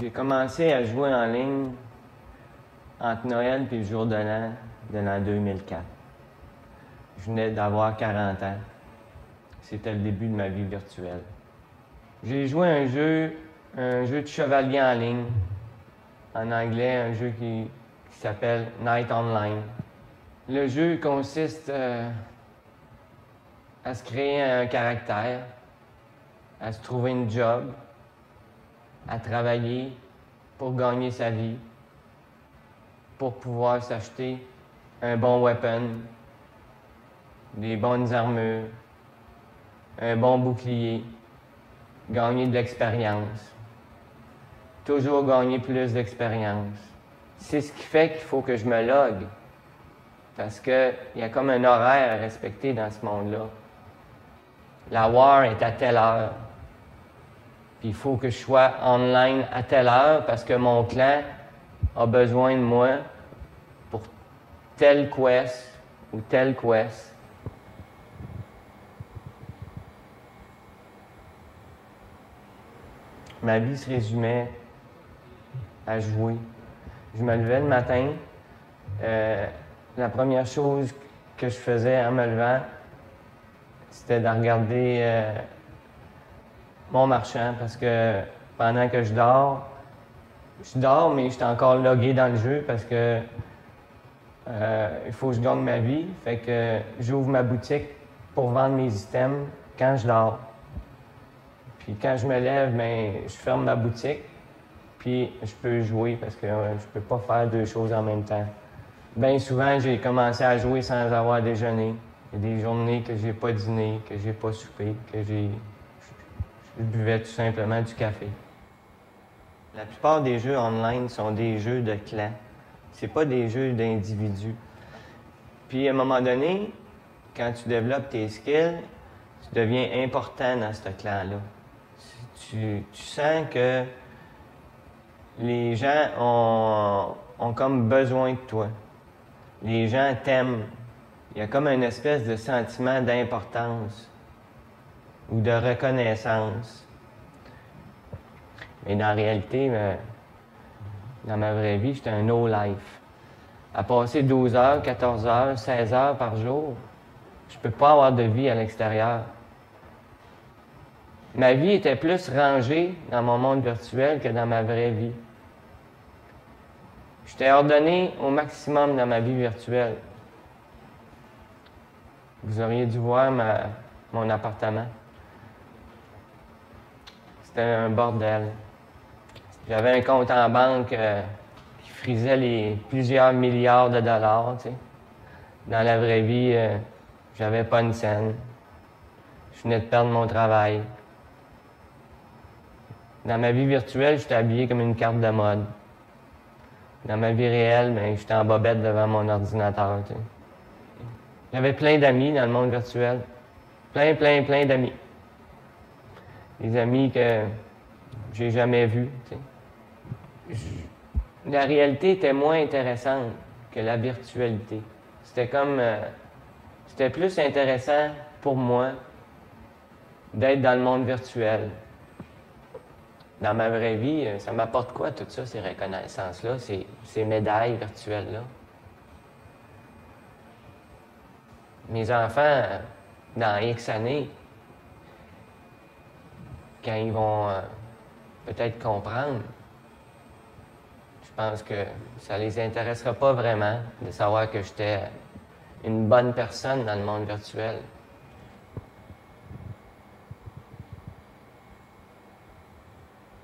J'ai commencé à jouer en ligne entre Noël et le jour de l'an 2004. Je venais d'avoir 40 ans. C'était le début de ma vie virtuelle. J'ai joué à un jeu de chevalier en ligne. En anglais, un jeu qui s'appelle Knight Online. Le jeu consiste à se créer un caractère, à se trouver une job, à travailler pour gagner sa vie, pour pouvoir s'acheter un bon weapon, des bonnes armures, un bon bouclier, gagner de l'expérience. Toujours gagner plus d'expérience. C'est ce qui fait qu'il faut que je me logue. Parce qu'il y a comme un horaire à respecter dans ce monde-là. La war est à telle heure. Puis il faut que je sois online à telle heure parce que mon clan a besoin de moi pour telle quest ou telle quest. Ma vie se résumait à jouer. Je me levais le matin. La première chose que je faisais en me levant, c'était de regarder mon marchand parce que pendant que je dors, mais je suis encore logué dans le jeu parce que il faut que je gagne ma vie. Fait que j'ouvre ma boutique pour vendre mes items quand je dors. Puis quand je me lève, ben, je ferme ma boutique, puis je peux jouer parce que je peux pas faire deux choses en même temps. Bien souvent, j'ai commencé à jouer sans avoir déjeuné. Il y a des journées que j'ai pas dîné, que j'ai pas soupé, je buvais tout simplement du café. La plupart des jeux online sont des jeux de clans. C'est pas des jeux d'individus. Puis à un moment donné, quand tu développes tes skills, tu deviens important dans ce clan-là. Tu sens que les gens ont comme besoin de toi. Les gens t'aiment. Il y a comme une espèce de sentiment d'importance ou de reconnaissance. Mais dans la réalité, dans ma vraie vie, j'étais un no-life. À passer 12 heures, 14 heures, 16 heures par jour, je peux pas avoir de vie à l'extérieur. Ma vie était plus rangée dans mon monde virtuel que dans ma vraie vie. J'étais ordonné au maximum dans ma vie virtuelle. Vous auriez dû voir mon appartement. C'était un bordel. J'avais un compte en banque qui frisait plusieurs milliards de dollars. Tu sais. Dans la vraie vie, j'avais pas une scène. Je venais de perdre mon travail. Dans ma vie virtuelle, j'étais habillé comme une carte de mode. Dans ma vie réelle, ben, j'étais en bobette devant mon ordinateur. Tu sais. J'avais plein d'amis dans le monde virtuel. Plein d'amis. Des amis que j'ai jamais vus. Tu sais. La réalité était moins intéressante que la virtualité. C'était plus intéressant pour moi d'être dans le monde virtuel. Dans ma vraie vie, ça m'apporte quoi tout ça, ces reconnaissances-là, ces médailles virtuelles-là? Mes enfants, dans X années, quand ils vont peut-être comprendre, je pense que ça les intéressera pas vraiment de savoir que j'étais une bonne personne dans le monde virtuel.